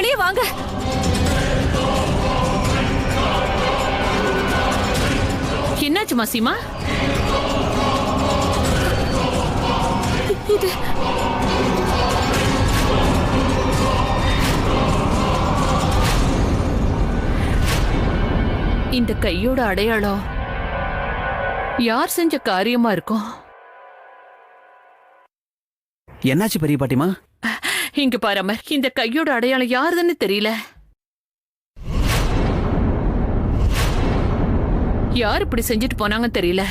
வெளியே வாங்க. என்னாச்சு மாசிமா? இது இந்த கையோட அடையாளம் யார் செஞ்ச காரியமா இருக்கும்? என்னாச்சு பெரிய பாட்டிமா? இங்க பாரு அமர், இந்த கையோட அடையாளம் யாருதுன்னு தெரியல. யார் இப்படி செஞ்சுட்டு போனாங்கன்னு தெரியல.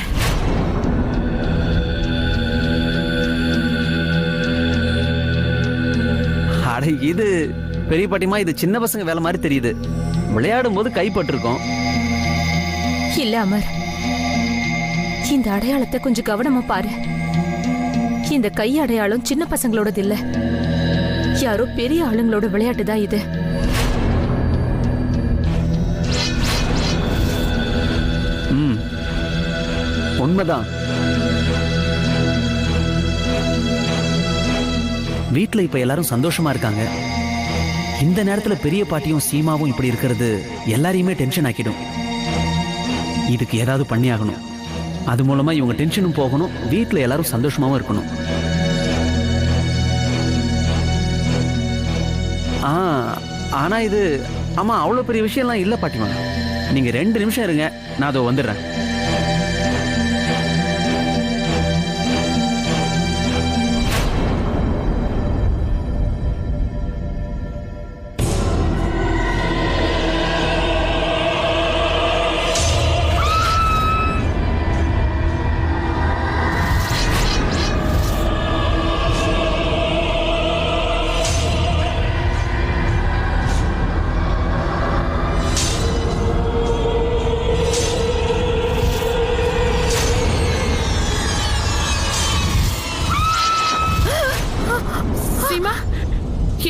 அட இது பெரிய பாட்டிமா, இது சின்ன பசங்க வேலை மாதிரி தெரியுது. விளையாடும் போது கைப்பட்டிருக்கோம். இல்ல அமர், இந்த அடையாளத்தை கொஞ்சம் கவனமா பாரு. இந்த கை அடையாளம் சின்ன பசங்களோடது இல்ல, யாரோ பெரிய ஆளுங்களோட விளையாட்டு தான் இது. உண்மைதான். வீட்டுல இப்ப எல்லாரும் சந்தோஷமா இருக்காங்க. இந்த நேரத்துல பெரிய பாட்டியும் சீமாவும் இப்படி இருக்கிறது எல்லாரையுமே டென்ஷன் ஆக்கிடும். இதுக்கு ஏதாவது பண்ணி ஆகணும். அது மூலமா இவங்க டென்ஷனும் போகணும், வீட்டுல எல்லாரும் சந்தோஷமாவும் இருக்கணும். ஆனா இது ஆமா அவ்வளவு பெரிய விஷயம்லாம் இல்ல பாட்டிமா. நீங்க 2 நிமிஷம் இருங்க, நான் அதோ வந்துடுறேன்.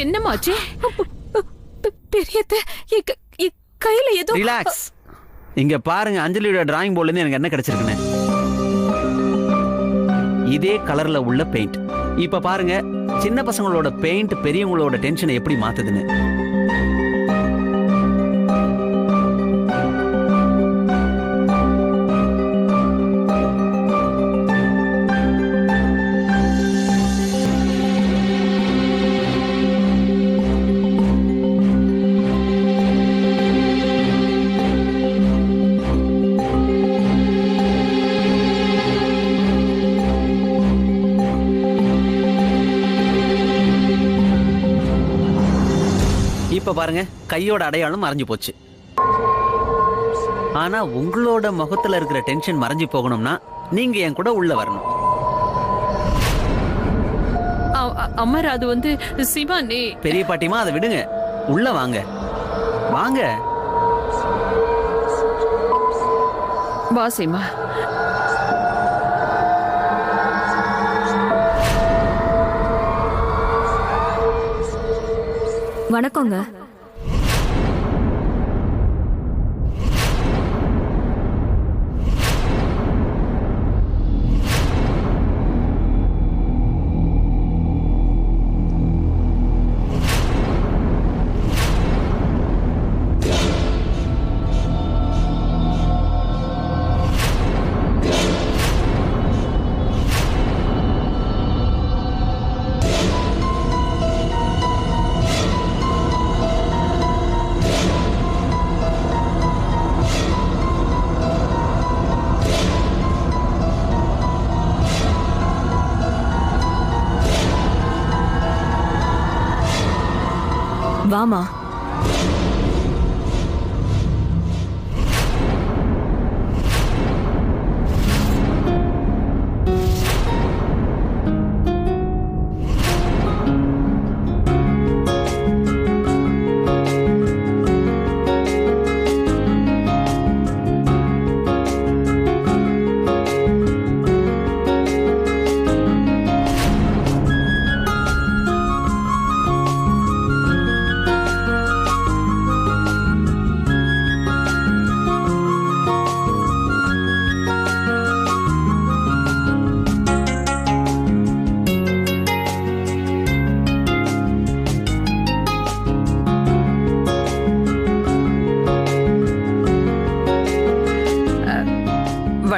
என்னமாச்சு? பெரியத்த கையில ஏதோ. ரிலாக்ஸ். இங்க பாருங்க, அஞ்சலியோட டிராயிங் போர்ட்ல இருந்து எனக்கு என்ன கிடைச்சிருக்குன்னு. இதே கலர்ல உள்ள பெயிண்ட். இப்ப பாருங்க, சின்ன பசங்களோட பெயிண்ட் பெரியவங்களோட டென்ஷனை எப்படி மாத்துதுன்னு. இப்ப பாருங்க, கையோட அடையாளம் மறைஞ்சு போச்சு. ஆனா உங்களோட முகத்துல இருக்கிற டென்ஷன் மறைஞ்சு போகணும்னா நீங்க என் கூட உள்ள வரணும். அமர், அது வந்து சிவா நீ. பெரிய பாட்டிமா, அதை விடுங்க, உள்ள வாங்க. வாங்க. வா சீமா. வணக்கங்க. வாமா.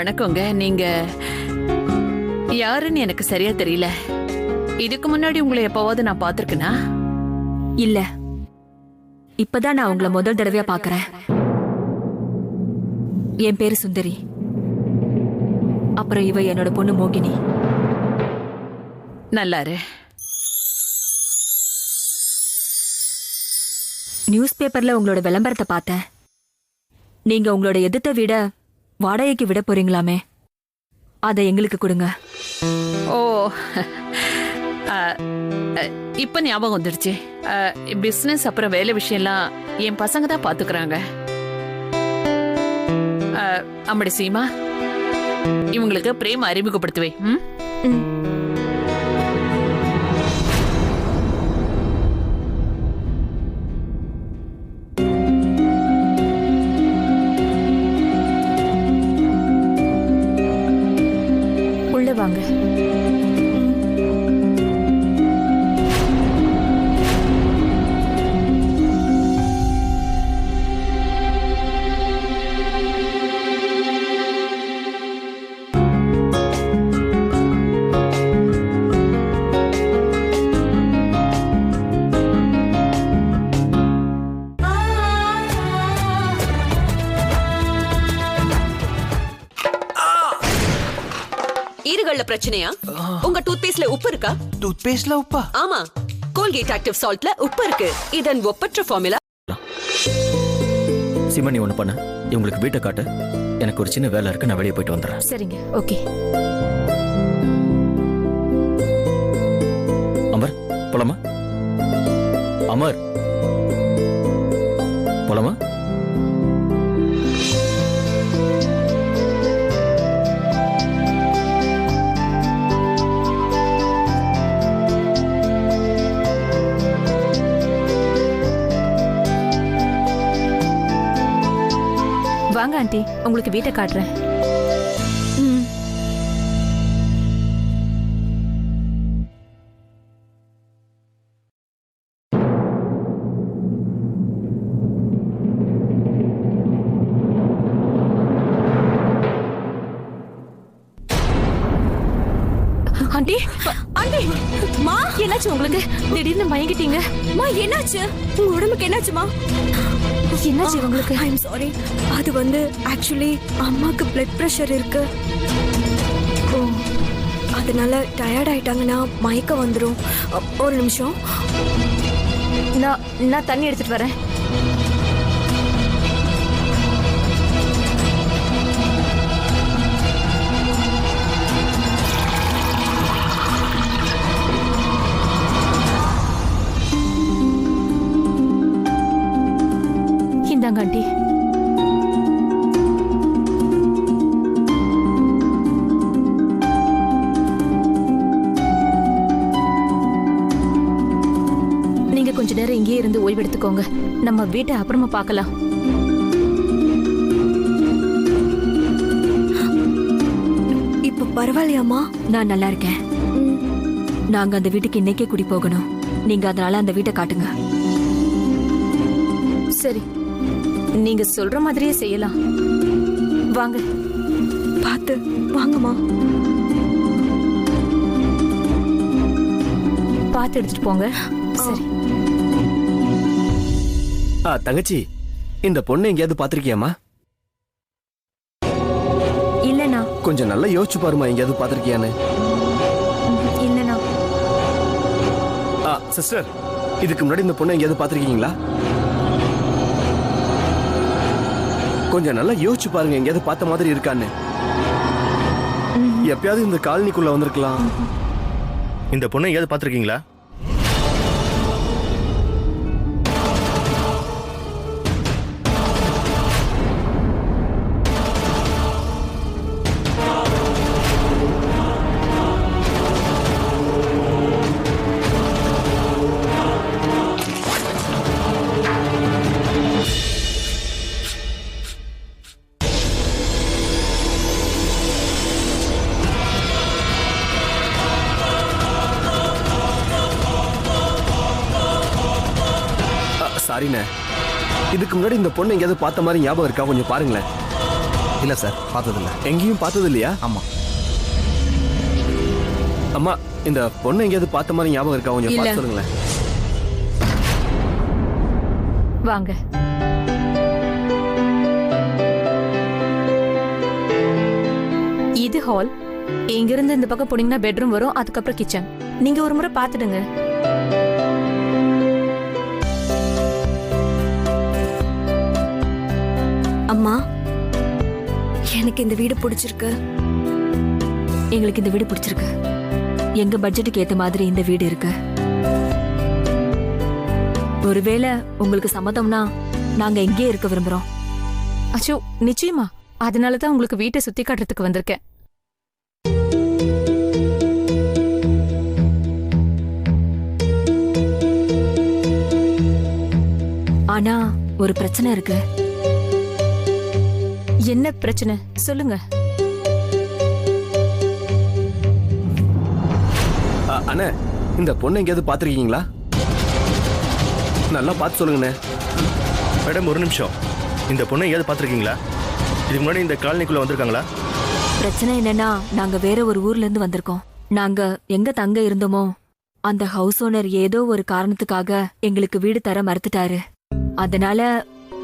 வணக்கங்க. நீங்க யாருன்னு எனக்கு சரியா தெரியல. இதுக்கு முன்னாடி உங்களை எப்பவாவது நான் பாத்திருக்கேனா? இல்ல, இப்பதான் நான் உங்களை முதல் தடவையா பாக்குறேன். என் பேரு சுந்தரி. அப்புறம் இவ என்னோட பொண்ணு மோகினி. நல்லாரு. நியூஸ் பேப்பர்ல உங்களோட விளம்பரத்தை பார்த்தேன். நீங்க உங்களோட எதிர்த்த வீட வாடகைக்கு விட போறீங்களாமே, அதை எங்களுக்கு கொடுங்க. ஓ, இப்ப ஞாபகம் வந்துடுச்சு. பிசினஸ் அப்புறம் வேலை விஷயம்லாம் என் பசங்க தான் பாத்துக்கிறாங்க. அம்மடி சீமா, இவங்களுக்கு பிரேம அறிமுகப்படுத்துவே. உள்ள வாங்க. ஈறுகள்ல பிரச்சனையா? உங்க டூத்பேஸ்ட்ல உப்பு இருக்கா? டூத்பேஸ்ட்ல உப்பா? ஆமா, கோல்கேட் ஆக்டிவ் சால்ட்ல உப்பு இருக்கு. இதன் ஒப்பற்ற ஃபார்முலா. சிமனி ஒண்ணு பண்ண, இவங்களுக்கு வீட்டை காட்டு. எனக்கு ஒரு சின்ன வேலை இருக்கு, நான் வெளியே போயிட்டு வந்துடுறேன். சரிங்க, ஓகே. அமர், போலாமா? அமர், போலாமா? வாங்க ஆண்டி, உங்களுக்கு வீட்டை காட்டுறேன். ஆண்டி, ஆண்டி, மா என்னாச்சு உங்களுக்கு? திடீர்னு மயங்கிட்டீங்க. மா என்னாச்சு? உங்க உடம்புக்கு என்னாச்சுமா? என்னாச்சு உங்களுக்கு? I am sorry. அது வந்து ஆக்சுவலி அம்மாக்கு பிளட் பிரஷர் இருக்கு. ஓ, அதனால டயர்ட் ஆயிட்டாங்கன்னா மயக்கம் வந்துடும். ஒரு நிமிஷம், நான் தண்ணி எடுத்துட்டு வரேன். இந்தாங்க ஆண்டி. நீங்க கொஞ்ச நேரம் இங்கேயே இருந்து ஓய்வு எடுத்துக்கோங்க. நம்ம வீட்டை அப்புறமா பார்க்கலாம். இப்ப பரவாயில்லையாம்மா? நான் நல்லா இருக்கேன். நாங்க அந்த வீட்டுக்கு இன்னைக்கே குடி போகணும். நீங்க அதனால அந்த வீட்டை காட்டுங்க. சரி, நீங்க சொல்ற மாதிரியே செய்யலாம். வாங்க. பார்த்து வாங்கம்மா. பார்த்து எடுத்துட்டு போங்க. சரி. தங்கச்சி, இந்த பொண்ணு எங்கேயாவது பாத்திருக்கியாமா? இல்லண்ணா. கொஞ்சம் நல்லா யோசிச்சு பாருமா, எங்கேயாவது பாத்திருக்கியான்னு. இல்லண்ணா. சிஸ்டர், இதுக்கு முன்னாடி இந்த பொண்ணு எங்கேயாவது பாத்திருக்கீங்களா? கொஞ்சம் நல்லா யோசிச்சு பாருங்க, எங்கேயாவது பார்த்த மாதிரி இருக்கான்னு. எப்பயாவது இந்த காலனிக்குள்ள வந்திருக்கலாம். இந்த பொண்ணை எங்கேயாவது பார்த்திருக்கீங்களா? சாரிண்ணே, இதுக்கு முன்னாடி இந்த பொண்ணு எங்கேயாவது பார்த்த மாதிரி ஞாபகம் இருக்கா? கொஞ்சம் பாருங்களேன். இல்லை சார், பார்த்ததில்ல. எங்கேயும் பார்த்தது இல்லையா? ஆமாம். அம்மா, இந்த பொண்ணை எங்கேயாவது பார்த்த மாதிரி ஞாபகம் இருக்கா? கொஞ்சம் இல்ல. பார்த்து சொல்லுங்களேன். வாங்க. இது ஹால். இங்கிருந்து இந்த பக்கம் போனீங்கன்னா பெட்ரூம் வரும், அதுக்கப்புறம் கிச்சன். நீங்க ஒரு முறை பார்த்துடுங்க. அம்மா, எனக்கு இந்த வீடு பிடிச்சிருக்கு. எங்களுக்கு இந்த வீடு பிடிச்சிருக்கு. எங்க பட்ஜெட்டுக்கு ஏத்த மாதிரி இந்த வீடு இருக்கு. ஒருவேளை உங்களுக்கு சம்மதம்னா நாங்க இங்கே இருக்க விரும்புறோம். அச்சோ, நிச்சயமா. அதனாலதான் உங்களுக்கு வீட்டை சுத்தி காட்டுறதுக்கு வந்திருக்கேன். ஆனா ஒரு பிரச்சனை இருக்கு. என்ன பிரச்சனை சொல்லுங்க. அண்ணே, இந்த பொண்ணை எங்கேயாவது பார்த்துருக்கீங்களா? நல்லா பார்த்து சொல்லுங்கண்ணே. மேடம் ஒரு நிமிஷம். இந்த பொண்ணை ஏதாவது பார்த்துருக்கீங்களா? இதுக்கு முன்னாடி இந்த காலனிக்குள்ள வந்திருக்காங்களா? பிரச்சனை என்னன்னா, நாங்க வேற ஒரு ஊர்ல இருந்து வந்திருக்கோம். நாங்க எங்க தங்க இருந்தோமோ அந்த ஹவுஸ் ஓனர் ஏதோ ஒரு காரணத்துக்காக எங்களுக்கு வீடு தர மறுத்துட்டாரு. அதனால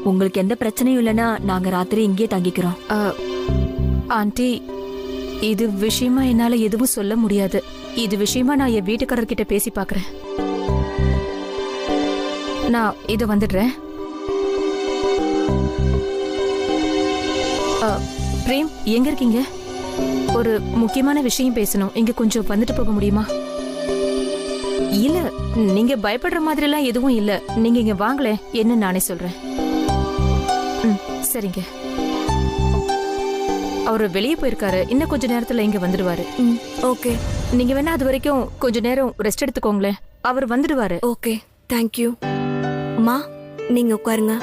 உங்களுக்கு எந்த பிரச்சனையும் இல்லைன்னா நாங்க ராத்திரி இங்கேயே தங்கிக்கிறோம். ஆண்டி, இது விஷயமா என்னால எதுவும் சொல்ல முடியாது. இது விஷயமா நான் என் வீட்டுக்காரர்கிட்ட பேசி பாக்குறேன். நான் இது வந்துடுறேன். பிரேம், எங்க இருக்கீங்க? ஒரு முக்கியமான விஷயம் பேசணும். இங்க கொஞ்சம் வந்துட்டு போக முடியுமா? இல்ல, நீங்க பயப்படுற மாதிரி எல்லாம் எதுவும் இல்ல. நீங்க இங்க வாங்களே, என்ன நானே சொல்றேன். சரிங்க. அவரு வெளியே போயிருக்காரு. இன்னும் கொஞ்ச நேரத்துல இங்க வந்துடுவாரு. ஓகே. நீங்க வேணா அது வரைக்கும் கொஞ்ச நேரம் ரெஸ்ட் எடுத்துக்கோங்களேன். அவர் வந்துடுவாரு. Okay, thank you. அம்மா, நீங்க உட்காருங்க.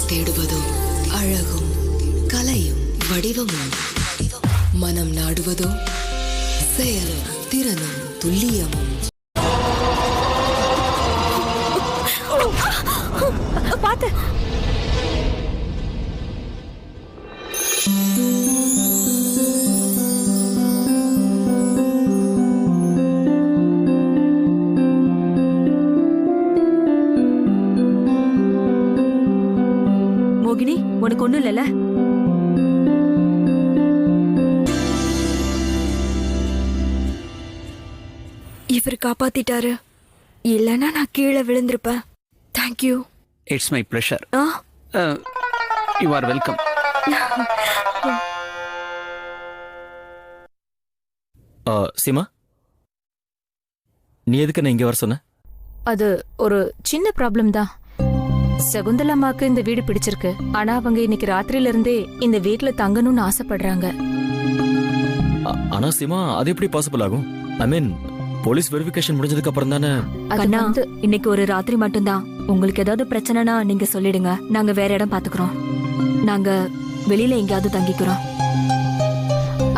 தேடுவதோ அழகும் கலையும் வடிவமும், மனம் நாடுவதோ செயலும் திறனும் துல்லியமும். பாத்து மோகினி, உனக்கு ஒண்ணும் இல்லைல்ல? இவர் காப்பாத்திட்டாரு. இல்லைன்னா நான் கீழே விழுந்திருப்பேன். Thank you. It's my pleasure. Ah, you are welcome. Seema, நீ எதுக்கு நான் இங்கே வர சொன்ன? அது ஒரு சின்ன ப்ராப்ளம் தான். சகுந்தலம்மாக்கு இந்த வீடு பிடிச்சிருக்கு. ஆனா அவங்க இன்னைக்கு ராத்திரியில இருந்தே இந்த வீட்டுல தங்கணும்னு ஆசைப்படுறாங்க. ஆனா சீமா, அது எப்படி பாசிபிள் ஆகும்? ஐ மீன், போலீஸ் வெரிஃபிகேஷன் முடிஞ்சதுக்கு அப்புறம் தானே. கண்ணா, இன்னைக்கு ஒரு ராத்திரி மட்டும்தான். உங்களுக்கு ஏதாவது பிரச்சனைனா நீங்க சொல்லிடுங்க. நாங்க வேற இடம் பாத்துக்கிறோம். நாங்க வெளியில எங்கேயாவது தங்கிக்கிறோம்.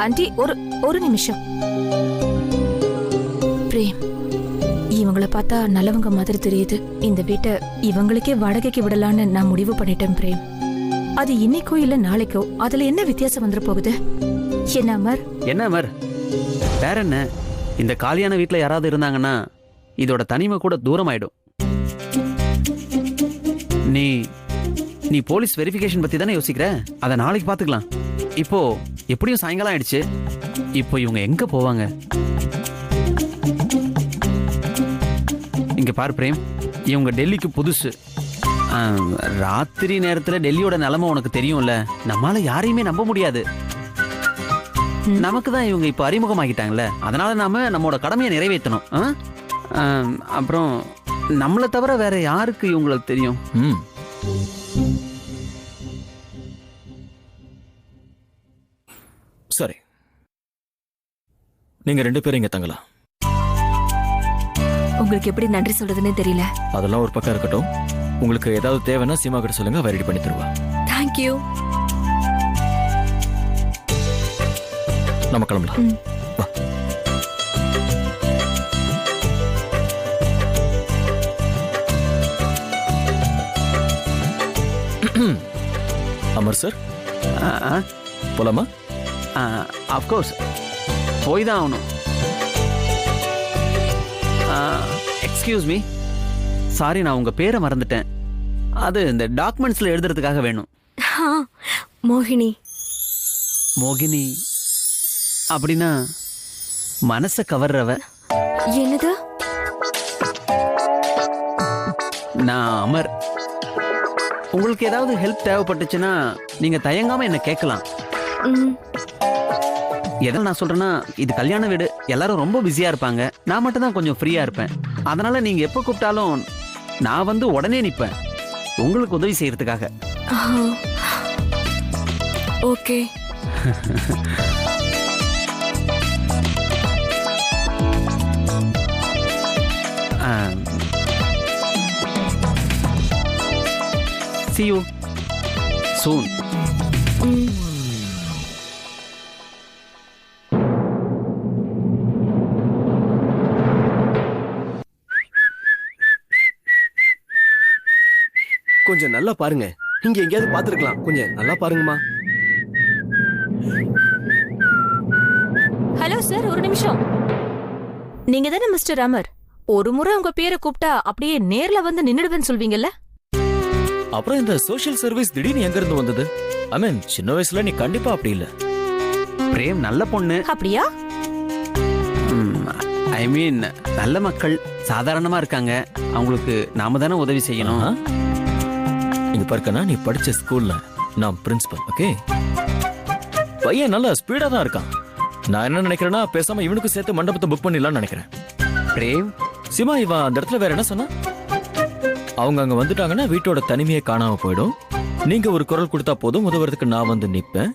ஆண்டி, ஒரு நிமிஷம். பிரேம், இவங்களை பார்த்தா நல்லவங்க மாதிரி தெரியுது. இந்த வீட்டை இவங்களுக்கே வாடகைக்கு விடலான்னு நான் முடிவு பண்ணிட்டேன் பிரேம். அது இன்னைக்கோ இல்ல நாளைக்கோ, அதுல என்ன வித்தியாசம் வந்துட போகுது? என்ன அமர்? என்ன அமர், வேற என்ன? இந்த காலியான வீட்டில் யாராவது இருந்தாங்கன்னா இதோட தனிமை கூட தூரம் ஆயிடும். நீ போலீஸ் வெரிஃபிகேஷன் பத்தி தானே யோசிக்கிற? அதை நாளைக்கு பார்த்துக்கலாம். இப்போ எப்படியும் சாயங்காலம் ஆயிடுச்சு. இப்போ இவங்க எங்க போவாங்க? இங்க பாரு பிரேம், இவங்க டெல்லிக்கு புதுசு. ராத்திரி நேரத்துல டெல்லியோட நிலைமை உனக்கு தெரியும்ல. நம்மளால யாரையுமே நம்ப முடியாது. நமக்கு தான் இவங்க இப்போ அறிமுகமாகிட்டாங்கல்ல, அதனால நாம நம்மளோட கடமையை நிறைவேற்றணும். அப்புறம் நம்மளை தவிர வேற யாருக்கு இவங்களை தெரியும்? ம் சரி, நீங்க 2 பேரும் இங்க தங்கலாம். உங்களுக்கு எப்படி நன்றி சொல்றதுன்னே தெரியல. அதெல்லாம் ஒரு பக்கம் இருக்கட்டும். உங்களுக்கு ஏதாவது தேவைன்னா சீமா கிட்ட சொல்லுங்க, அவ ரெடி பண்ணி தருவா. தேங்க்யூ. நம்ம கிளம்பலாம். வா. அமர் சார், போலாமா? அஃப்கோர்ஸ், போய் தான் ஆகணும். எக்ஸ்கியூஸ் மீ, சாரி, நான் உங்க பேரை மறந்துட்டேன். அது இந்த டாக்குமெண்ட்ஸ்ல எழுதுறதுக்காக வேணும். மோகினி. மோகினி அப்படின்னா மனசை கவர்றவ. என்னது? நான் அமர். உங்களுக்கு ஏதாவது ஹெல்ப் தேவைப்பட்டுச்சுன்னா நீங்க தயங்காம என்ன கேட்கலாம். எதாவது நான் சொல்றேன்னா, இது கல்யாண வீடு, எல்லாரும் ரொம்ப பிஸியா இருப்பாங்க. நான் மட்டும் தான் கொஞ்சம் ஃப்ரீயா இருப்பேன். அதனால நீங்க எப்ப கூப்பிட்டாலும் நான் வந்து உடனே நிப்பேன், உங்களுக்கு உதவி செய்யறதுக்காக. ஓகே. See you soon. கொஞ்சம் நல்லா பாருங்க, இங்க எங்கேயாவது பாத்துருக்கலாம். கொஞ்சம் நல்லா பாருங்கம்மா. ஹலோ சார், ஒரு நிமிஷம். நீங்க தானே மிஸ்டர் அமர்? ஒரு முறை உங்க பேரை கூப்பிட்டா அப்படியே நேர்ல வந்து நின்னுடுவேன்னு சொல்வீங்கல்ல? அப்புறம் இந்த சோஷியல் சர்வீஸ் திடீர்னு எங்க இருந்து வந்தது? ஐ மீன், சின்ன வயசுல நீ கண்டிப்பா அப்படி இல்ல. பிரேம் நல்ல பொண்ணு. அப்படியா? ஐ மீன், நல்ல மக்கள் சாதாரணமா இருக்காங்க. அவங்களுக்கு நாம தானே உதவி செய்யணும். இங்க பார்க்கனா, நீ படிச்ச ஸ்கூல்ல நான் பிரின்சிபல். ஓகே, பையன் நல்ல ஸ்பீடா தான் இருக்கான். நான் என்ன நினைக்கிறேன்னா, பேசாம இவனுக்கு சேர்த்து மண்டபத்தை புக் பண்ணிடலாம்னு நினைக்கிறேன். பிரேம், சிமா, இவன் அந்த இடத்துல வேற என்ன சொன்னா? அவங்க அங்க வந்துட்டாங்கன்னா வீட்டோட தனிமையை காணாம போயிடும். நீங்க ஒரு குரல் கொடுத்தா போதும், உதவுறதுக்கு நான் வந்து நிப்பேன்.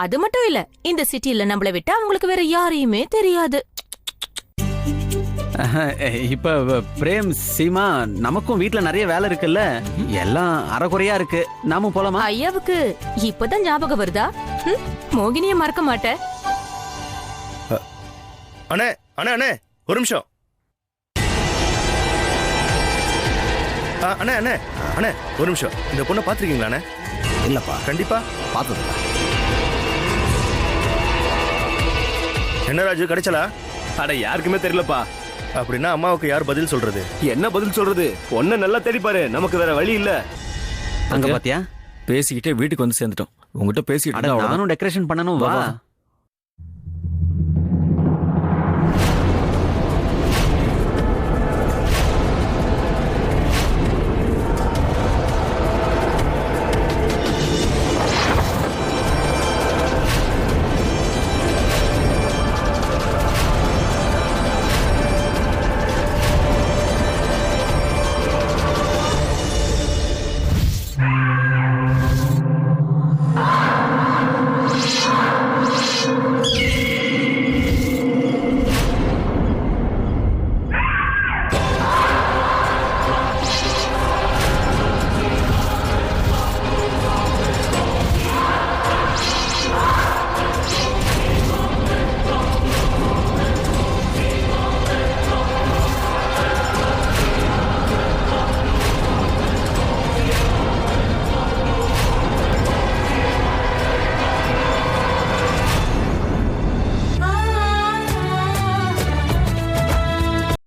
அது மட்டும் இல்ல, இந்த சிட்டில நம்மள விட்டா அவங்களுக்கு வேற யாரையுமே தெரியாது. இப்ப பிரேம், சீமா, நமக்கும் வீட்ல நிறைய வேலை இருக்குல்ல, எல்லாம் அறகுறையா இருக்கு. நாமும் போலாமா? ஐயாவுக்கு இப்பதான் ஞாபகம் வருதா? மோகினிய மறக்க மாட்டேன். அண்ணே அண்ணே அண்ணே, ஒரு நிமிஷம். அண்ணே அண்ணே அண்ணே, ஒரு நிமிஷம். இந்த பொண்ணை பாத்திருக்கீங்களா அண்ணே? இல்லப்பா. கண்டிப்பா பார்த்ததில்ல. என்ன ராஜு, கிடைச்சலா? அட, யாருக்குமே தெரியலப்பா. அப்படின்னா அம்மாவுக்கு யார் பதில் சொல்றது? என்ன பதில் சொல்றது? ஒன்ன நல்லா தேடி பாரு, நமக்கு வேற வழி இல்ல. அங்க பாத்தியா? பேசிக்கிட்டே வீட்டுக்கு வந்து சேர்ந்துட்டோம். உங்ககிட்ட பேசிட்டு நானும் டெக்கரேஷன் பண்ணணும். வா.